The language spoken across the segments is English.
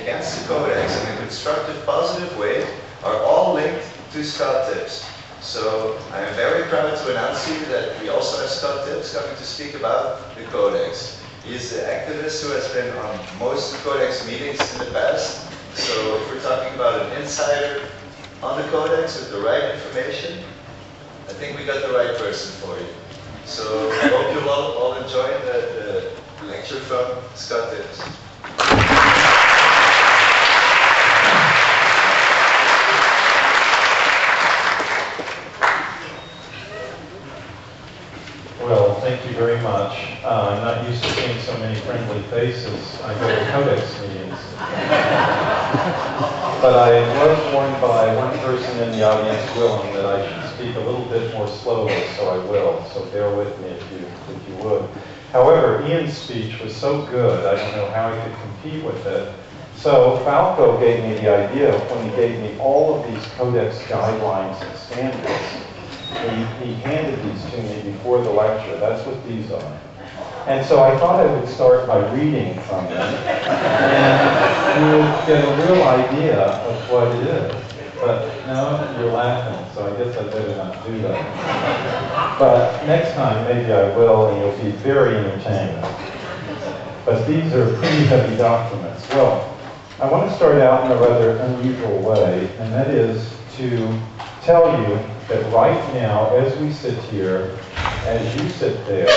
against the Codex in a constructive, positive way are all linked to Scott Tibbs. So I am very proud to announce to you that we also have Scott Tibbs coming to speak about the Codex. He is the activist who has been on most Codex meetings in the past. So if we're talking about an insider on the Codex with the right information, I think we got the right person for you. So I hope you all enjoy the lecture from Scott Tibbs. Well, thank you very much. I'm not used to seeing so many friendly faces. I go to Codex meetings. But I was warned by one person in the audience, Willem, that I should speak a little bit more slowly, so I will. So bear with me if you would. However, Ian's speech was so good, I don't know how I could compete with it. So Falco gave me the idea when he gave me all of these Codex guidelines and standards. He handed these to me before the lecture. That's what these are. And so I thought I would start by reading from them, and you would get a real idea of what it is. But no, you're laughing, so I guess I better not do that. But next time, maybe I will, and you'll be very entertained. But these are pretty heavy documents. Well, I want to start out in a rather unusual way, and that is to tell you that right now, as we sit here, as you sit there,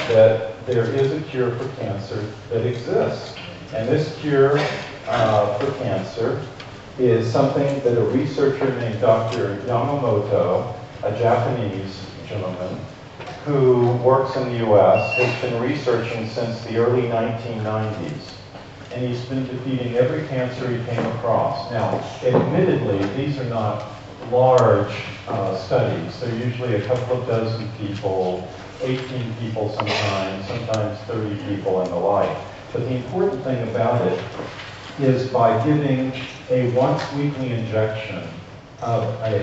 that there is a cure for cancer that exists. And this cure for cancer is something that a researcher named Dr. Yamamoto, a Japanese gentleman, who works in the US, has been researching since the early 1990s. And he's been defeating every cancer he came across. Now, admittedly, these are not large studies. They're usually a couple of dozen people, 18 people sometimes 30 people and the like. But the important thing about it is by giving a once-weekly injection of a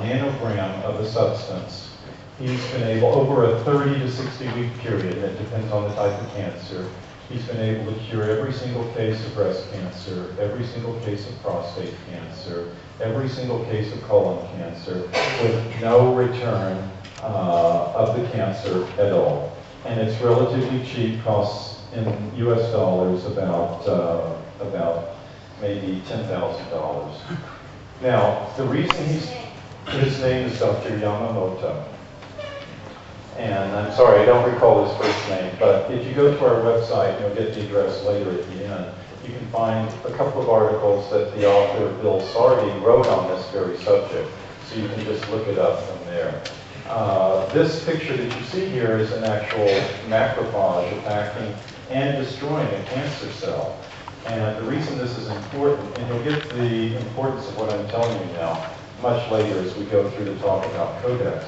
nanogram of a substance, he's been able, over a 30 to 60-week period, and it depends on the type of cancer, he's been able to cure every single case of breast cancer, every single case of prostate cancer, every single case of colon cancer, with no return of the cancer at all. And it's relatively cheap, costs in US dollars about maybe $10,000. Now, the reason his name is Dr. Yamamoto. And I'm sorry, I don't recall his first name, but if you go to our website, you'll get the address later at the end. You can find a couple of articles that the author, Bill Sardi, wrote on this very subject. So you can just look it up from there. This picture that you see here is an actual macrophage attacking and destroying a cancer cell. And the reason this is important, and you'll get the importance of what I'm telling you now much later as we go through the talk about Codex,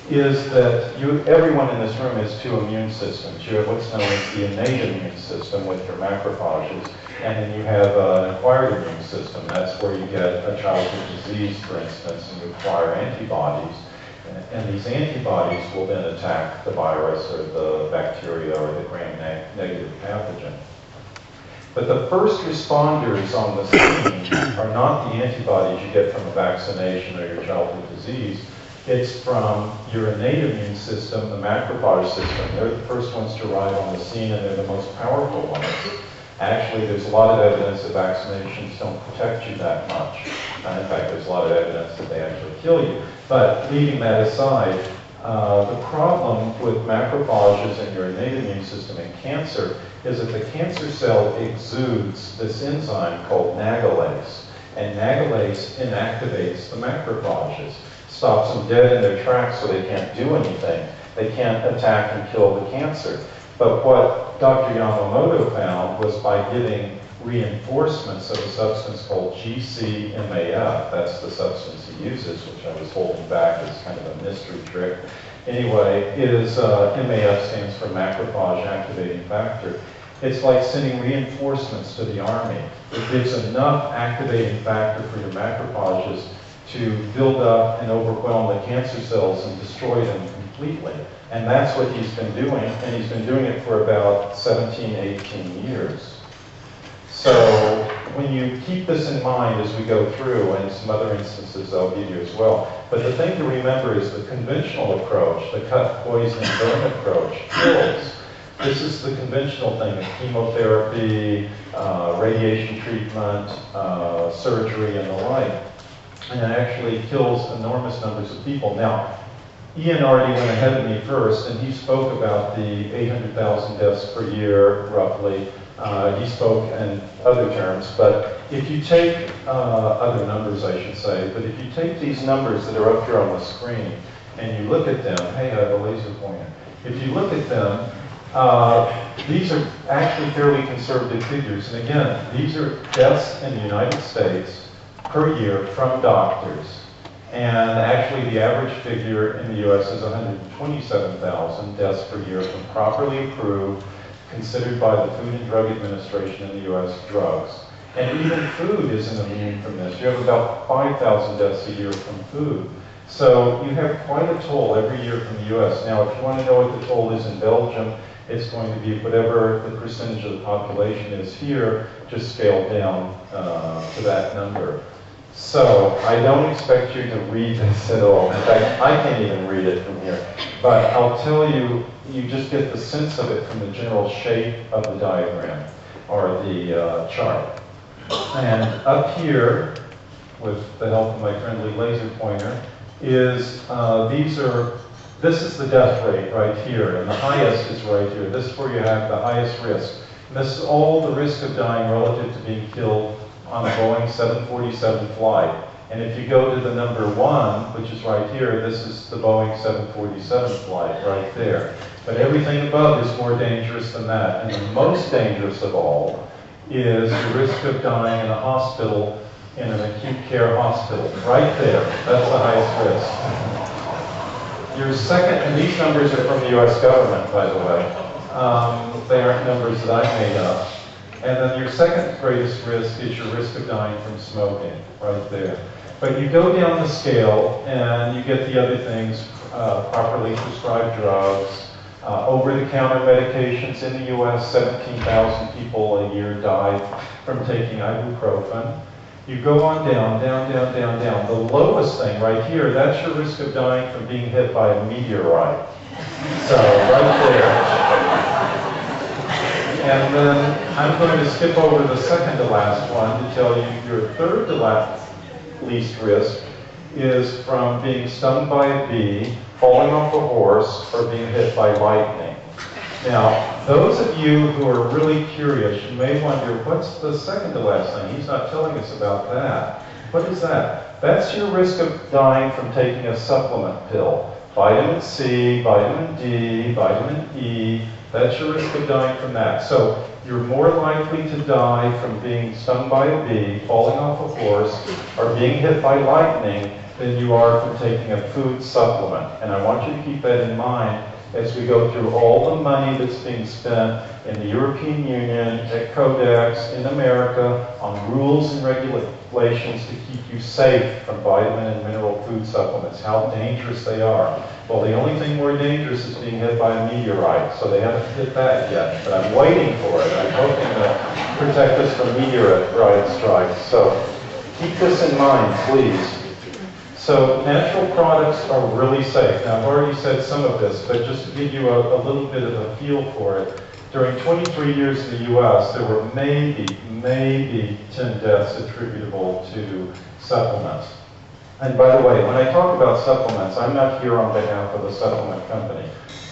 is that everyone in this room has two immune systems. You have what's known as the innate immune system with your macrophages, and then you have an acquired immune system. That's where you get a childhood disease, for instance, and you acquire antibodies. And these antibodies will then attack the virus or the bacteria or the gram-negative pathogen. But the first responders on the scene are not the antibodies you get from a vaccination or your childhood disease. It's from your innate immune system, the macrophage system. They're the first ones to arrive on the scene, and they're the most powerful ones. Actually, there's a lot of evidence that vaccinations don't protect you that much. In fact, there's a lot of evidence that they actually kill you. But leaving that aside, the problem with macrophages and your innate immune system in cancer is that the cancer cell exudes this enzyme called nagalase. And nagalase inactivates the macrophages, stops them dead in their tracks so they can't do anything. They can't attack and kill the cancer. But what Dr. Yamamoto found was by giving reinforcements of a substance called GCMAF, that's the substance he uses, which I was holding back as kind of a mystery trick. Anyway, MAF stands for macrophage activating factor. It's like sending reinforcements to the army. It gives enough activating factor for your macrophages to build up and overwhelm the cancer cells and destroy them completely. And that's what he's been doing, and he's been doing it for about 17, 18 years. So when you keep this in mind as we go through, and some other instances I'll give you as well, but the thing to remember is the conventional approach, the cut, poison, burn approach, kills. This is the conventional thing, the chemotherapy, radiation treatment, surgery, and the like. And it actually kills enormous numbers of people. Now, Ian already went ahead of me first, and he spoke about the 800,000 deaths per year, roughly. He spoke in other terms, but if you take, other numbers I should say, but if you take these numbers that are up here on the screen, and you look at them, hey, I have a laser pointer. If you look at them, these are actually fairly conservative figures. And again, these are deaths in the United States per year from doctors. And actually the average figure in the US is 127,000 deaths per year from properly approved, considered by the Food and Drug Administration in the US, drugs. And even food isn't immune from this. You have about 5,000 deaths a year from food. So you have quite a toll every year from the US. Now, if you want to know what the toll is in Belgium, it's going to be whatever the percentage of the population is here, just scaled down to that number. So I don't expect you to read this at all. In fact, I can't even read it from here. But I'll tell you, you just get the sense of it from the general shape of the diagram or the chart. And up here, with the help of my friendly laser pointer, is this is the death rate right here, and the highest is right here. This is where you have the highest risk. And this is all the risk of dying relative to being killed on a Boeing 747 flight. And if you go to the number 1, which is right here, this is the Boeing 747 flight right there. But everything above is more dangerous than that. And the most dangerous of all is the risk of dying in a hospital, in an acute care hospital. Right there, that's the highest risk. Your second, and these numbers are from the US government, by the way. They aren't numbers that I made up. And then your second greatest risk is your risk of dying from smoking, right there. But you go down the scale and you get the other things, properly prescribed drugs, over-the-counter medications. In the US, 17,000 people a year die from taking ibuprofen. You go on down, down, down, down, down. The lowest thing right here, that's your risk of dying from being hit by a meteorite. So, right there. And then I'm going to skip over the second to last one to tell you your third to last least risk is from being stung by a bee, falling off a horse, or being hit by lightning. Now, those of you who are really curious, you may wonder, what's the second to last thing? He's not telling us about that. What is that? That's your risk of dying from taking a supplement pill. Vitamin C, vitamin D, vitamin E, that's your risk of dying from that. So you're more likely to die from being stung by a bee, falling off a horse, or being hit by lightning than you are from taking a food supplement. And I want you to keep that in mind as we go through all the money that's being spent in the European Union, at Codex, in America, on rules and regulations to keep you safe from vitamin and mineral food supplements, how dangerous they are. Well, the only thing more dangerous is being hit by a meteorite, so they haven't hit that yet, but I'm waiting for it. I'm hoping to protect us from meteorite strikes. So keep this in mind, please. So natural products are really safe. Now, I've already said some of this, but just to give you a little bit of a feel for it, during 23 years in the US, there were maybe 10 deaths attributable to supplements. And by the way, when I talk about supplements, I'm not here on behalf of a supplement company.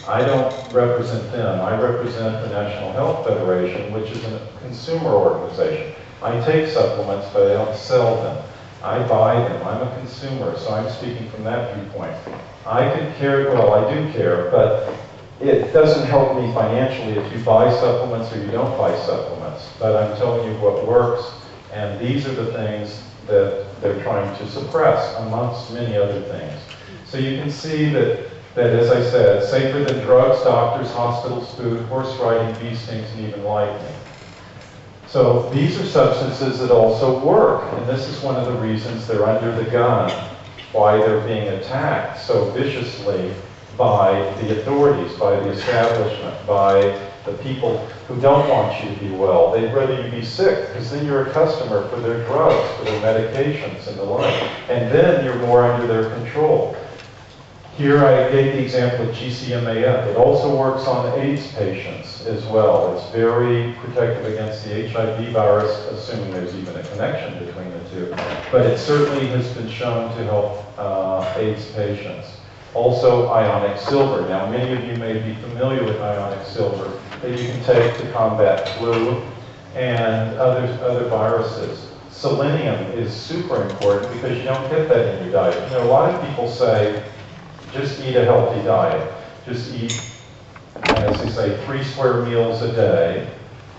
I don't represent them. I represent the National Health Federation, which is a consumer organization. I take supplements, but I don't sell them. I buy them. I'm a consumer, so I'm speaking from that viewpoint. I could care, well, I do care, but it doesn't help me financially if you buy supplements or you don't buy supplements. But I'm telling you what works, and these are the things that they're trying to suppress, amongst many other things. So you can see that as I said, safer than drugs, doctors, hospitals, food, horse riding, bee stings, and even lightning. So these are substances that also work, and this is one of the reasons they're under the gun, why they're being attacked so viciously by the authorities, by the establishment, by the people who don't want you to be well. They'd rather you be sick, because then you're a customer for their drugs, for their medications and the like. And then you're more under their control. Here I gave the example of GCMAF. It also works on AIDS patients as well. It's very protective against the HIV virus, assuming there's even a connection between the two. But it certainly has been shown to help AIDS patients. Also, ionic silver. Now, many of you may be familiar with ionic silver that you can take to combat flu and other viruses. Selenium is super important because you don't get that in your diet. You know, a lot of people say, just eat a healthy diet. Just eat, as they say, 3 square meals a day,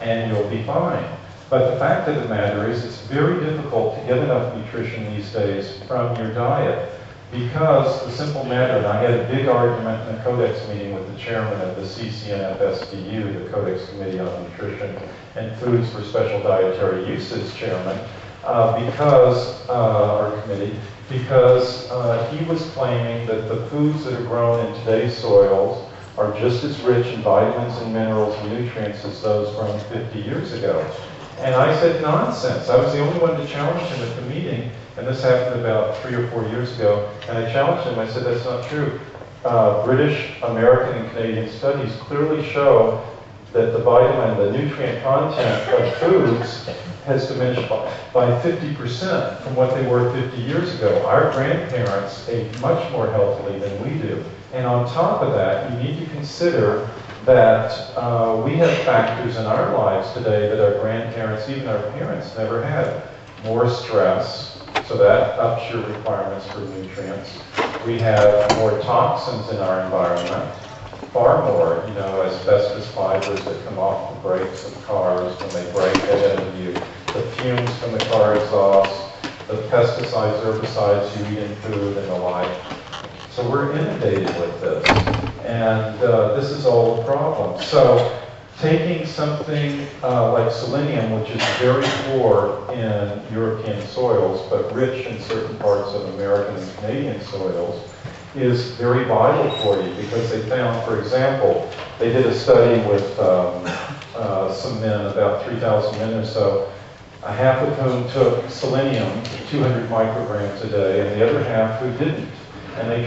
and you'll be fine. But the fact of the matter is, it's very difficult to get enough nutrition these days from your diet. Because the simple matter, and I had a big argument in a Codex meeting with the chairman of the CCNF-SDU, the Codex Committee on Nutrition and Foods for Special Dietary Uses chairman, our committee, because he was claiming that the foods that are grown in today's soils are just as rich in vitamins and minerals and nutrients as those grown 50 years ago. And I said, nonsense. I was the only one to challenge him at the meeting, and this happened about 3 or 4 years ago, and I challenged him. I said, that's not true. British, American, and Canadian studies clearly show that the vitamin, the nutrient content of foods has diminished by 50% from what they were 50 years ago. Our grandparents ate much more healthily than we do. And on top of that, you need to consider that we have factors in our lives today that our grandparents, even our parents, never had. More stress, so that ups your requirements for nutrients. We have more toxins in our environment, far more, you know, asbestos fibers that come off the brakes of cars when they brake ahead of you, the fumes from the car exhaust, the pesticides, herbicides you eat in food, and the like. So we're inundated with this, and this is all a problem. So taking something like selenium, which is very poor in European soils, but rich in certain parts of American and Canadian soils, is very vital for you, because they found, for example, they did a study with some men, about 3,000 men or so, half of whom took selenium, 200 micrograms a day, and the other half who didn't. And they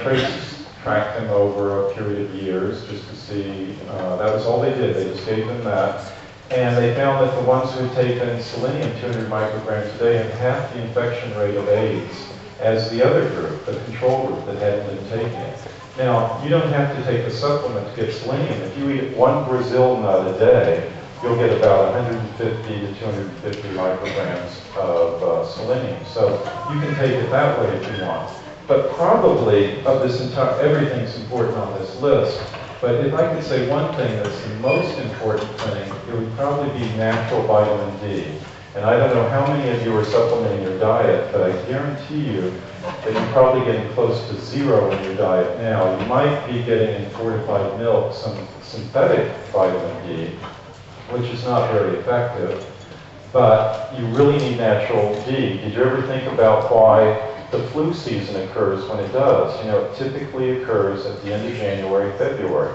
tracked them over a period of years just to see, that was all they did. They just gave them that. And they found that the ones who had taken selenium, 200 micrograms a day, had half the infection rate of AIDS as the other group, the control group that hadn't been taking it. Now, you don't have to take a supplement to get selenium. If you eat 1 Brazil nut a day, you'll get about 150 to 250 micrograms of selenium. So you can take it that way if you want. But probably, of this entire, everything's important on this list, but if I could say one thing that's the most important thing, it would probably be natural vitamin D. And I don't know how many of you are supplementing your diet, but I guarantee you that you're probably getting close to 0 in your diet now. You might be getting in fortified milk some synthetic vitamin D, which is not very effective, but you really need natural D. Did you ever think about why the flu season occurs when it does? You know, it typically occurs at the end of January, February.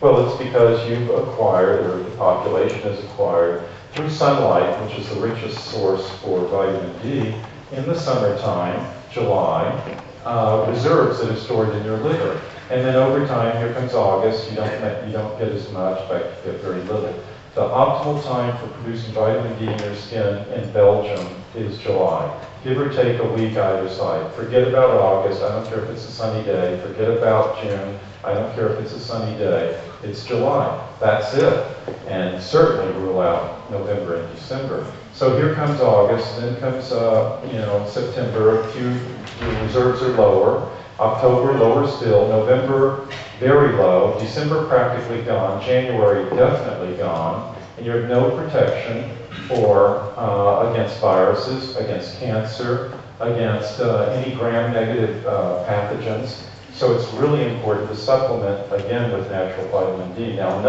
Well, it's because you've acquired, or the population has acquired, through sunlight, which is the richest source for vitamin D, in the summertime, July, reserves that are stored in your liver. And then over time, here comes August, you don't get as much, in fact, you get very little. The optimal time for producing vitamin D in your skin in Belgium is July. Give or take a week either side. Forget about August, I don't care if it's a sunny day. Forget about June, I don't care if it's a sunny day. It's July, that's it. And certainly rule out November and December. So here comes August, then comes September, your reserves are lower. October, lower still. November, very low. December, practically gone. January, definitely gone. And you have no protection for against viruses, against cancer, against any gram-negative pathogens. So it's really important to supplement, again, with natural vitamin D. Now,